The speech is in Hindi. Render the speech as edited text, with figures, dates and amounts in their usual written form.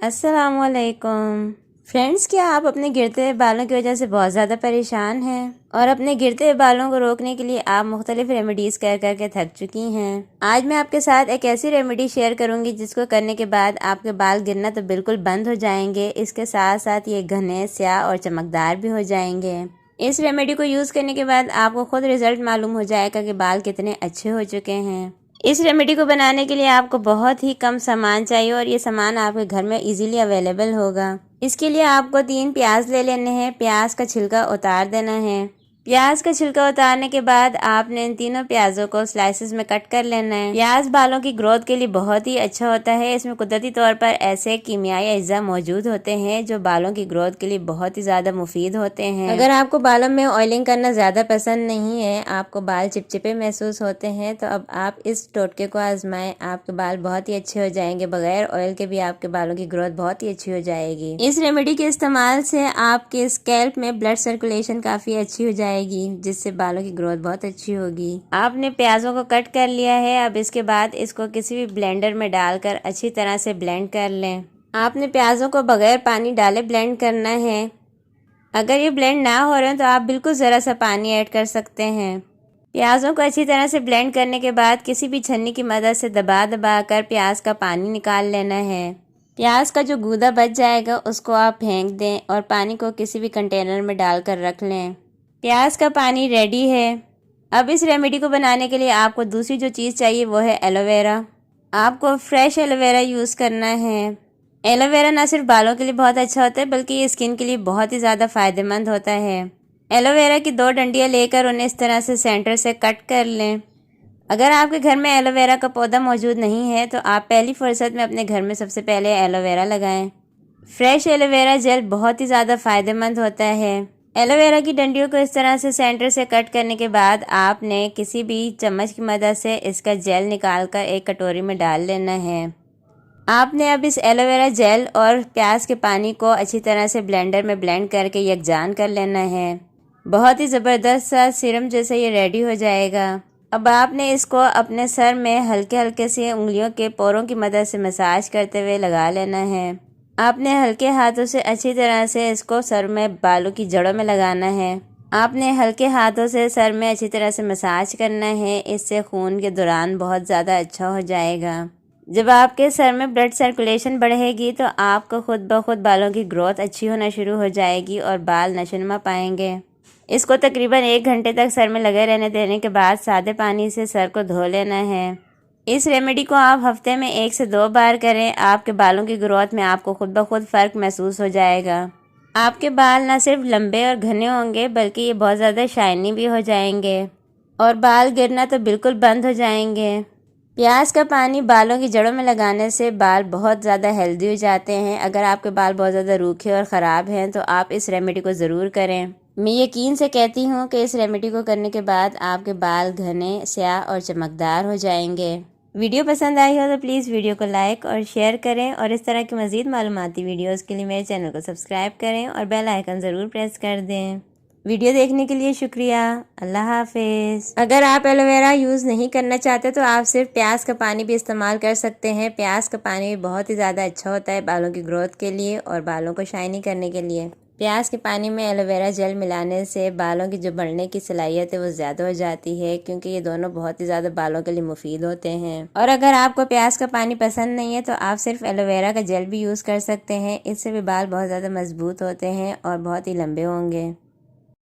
अस्सलामुअलैकुम फ्रेंड्स, क्या आप अपने गिरते हुए बालों की वजह से बहुत ज़्यादा परेशान हैं और अपने गिरते हुए बालों को रोकने के लिए आप मुख्तलिफ रेमेडीज़ कर करके थक चुकी हैं। आज मैं आपके साथ एक ऐसी रेमेडी शेयर करूंगी जिसको करने के बाद आपके बाल गिरना तो बिल्कुल बंद हो जाएंगे। इसके साथ साथ ये घने, स्याह और चमकदार भी हो जाएंगे। इस रेमेडी को यूज़ करने के बाद आपको खुद रिजल्ट मालूम हो जाएगा कि बाल कितने अच्छे हो चुके हैं। इस रेमेडी को बनाने के लिए आपको बहुत ही कम सामान चाहिए और ये सामान आपके घर में इजीली अवेलेबल होगा। इसके लिए आपको 3 प्याज ले लेने हैं। प्याज का छिलका उतार देना है। प्याज का छिलका उतारने के बाद आपने इन तीनों प्याजों को स्लाइसेस में कट कर लेना है। प्याज बालों की ग्रोथ के लिए बहुत ही अच्छा होता है। इसमें कुदरती तौर पर ऐसे कीमियाई अज्जा मौजूद होते हैं जो बालों की ग्रोथ के लिए बहुत ही ज़्यादा मुफीद होते हैं। अगर आपको बालों में ऑयलिंग करना ज़्यादा पसंद नहीं है, आपको बाल चिपचिपे महसूस होते हैं, तो अब आप इस टोटके को आजमाएं। आपके बाल बहुत ही अच्छे हो जाएंगे। बगैर ऑयल के भी आपके बालों की ग्रोथ बहुत ही अच्छी हो जाएगी। इस रेमेडी के इस्तेमाल से आपके स्कैल्प में ब्लड सर्कुलेशन काफ़ी अच्छी हो जाएगी, जिससे बालों की ग्रोथ बहुत अच्छी होगी। आपने प्याजों को कट कर लिया है। अब इसके बाद इसको किसी भी ब्लेंडर में डालकर अच्छी तरह से ब्लेंड कर लें। आपने प्याजों को बगैर पानी डाले ब्लेंड करना है। अगर ये ब्लेंड ना हो रहे हैं तो आप बिल्कुल ज़रा सा पानी ऐड कर सकते हैं। प्याजों को अच्छी तरह से ब्लेंड करने के बाद किसी भी छन्नी की मदद से दबा दबा कर प्याज का पानी निकाल लेना है। प्याज का जो गूदा बच जाएगा उसको आप फेंक दें और पानी को किसी भी कंटेनर में डालकर रख लें। प्याज का पानी रेडी है। अब इस रेमेडी को बनाने के लिए आपको दूसरी जो चीज़ चाहिए वो है एलोवेरा। आपको फ्रेश एलोवेरा यूज़ करना है। एलोवेरा ना सिर्फ बालों के लिए बहुत अच्छा होता है बल्कि ये स्किन के लिए बहुत ही ज़्यादा फ़ायदेमंद होता है। एलोवेरा की 2 डंडियाँ लेकर उन्हें इस तरह से सेंटर से कट कर लें। अगर आपके घर में एलोवेरा का पौधा मौजूद नहीं है तो आप पहली फुर्सत में अपने घर में सबसे पहले एलोवेरा लगाएं। फ्रेश एलोवेरा जेल बहुत ही ज़्यादा फ़ायदेमंद होता है। एलोवेरा की डंडियों को इस तरह से सेंटर से कट करने के बाद आपने किसी भी चम्मच की मदद से इसका जेल निकालकर एक कटोरी में डाल लेना है। आपने अब इस एलोवेरा जेल और प्याज के पानी को अच्छी तरह से ब्लेंडर में ब्लेंड करके यकजान कर लेना है। बहुत ही ज़बरदस्त सा सीरम जैसे ये रेडी हो जाएगा। अब आपने इसको अपने सर में हल्के हल्के से उंगलियों के पोरों की मदद से मसाज करते हुए लगा लेना है। आपने हल्के हाथों से अच्छी तरह से इसको सर में बालों की जड़ों में लगाना है। आपने हल्के हाथों से सर में अच्छी तरह से मसाज करना है। इससे खून के दौरान बहुत ज़्यादा अच्छा हो जाएगा। जब आपके सर में ब्लड सर्कुलेशन बढ़ेगी तो आपको खुद ब खुद बालों की ग्रोथ अच्छी होना शुरू हो जाएगी और बाल नशोनुमा पाएंगे। इसको तकरीबन 1 घंटे तक सर में लगे रहने देने के बाद सादे पानी से सर को धो लेना है। इस रेमेडी को आप हफ्ते में 1 से 2 बार करें। आपके बालों की ग्रोथ में आपको खुद ब खुद फ़र्क महसूस हो जाएगा। आपके बाल न सिर्फ लंबे और घने होंगे बल्कि ये बहुत ज़्यादा शाइनी भी हो जाएंगे और बाल गिरना तो बिल्कुल बंद हो जाएंगे। प्याज का पानी बालों की जड़ों में लगाने से बाल बहुत ज़्यादा हेल्दी हो जाते हैं। अगर आपके बाल बहुत ज़्यादा रूखे और ख़राब हैं तो आप इस रेमेडी को ज़रूर करें। मैं यकीन से कहती हूँ कि इस रेमेडी को करने के बाद आपके बाल घने, स्याह और चमकदार हो जाएंगे। वीडियो पसंद आई हो तो प्लीज़ वीडियो को लाइक और शेयर करें और इस तरह की मज़ीद मालूमाती वीडियोस के लिए मेरे चैनल को सब्सक्राइब करें और बेल आइकन ज़रूर प्रेस कर दें। वीडियो देखने के लिए शुक्रिया। अल्लाह हाफिज़। अगर आप एलोवेरा यूज़ नहीं करना चाहते तो आप सिर्फ प्याज का पानी भी इस्तेमाल कर सकते हैं। प्याज का पानी भी बहुत ही ज़्यादा अच्छा होता है बालों की ग्रोथ के लिए और बालों को शाइनी करने के लिए। प्याज के पानी में एलोवेरा जेल मिलाने से बालों की जो बढ़ने की सलाहियत है वो ज़्यादा हो जाती है, क्योंकि ये दोनों बहुत ही ज़्यादा बालों के लिए मुफीद होते हैं। और अगर आपको प्याज का पानी पसंद नहीं है तो आप सिर्फ एलोवेरा का जेल भी यूज़ कर सकते हैं। इससे भी बाल बहुत ज़्यादा मजबूत होते हैं और बहुत ही लंबे होंगे।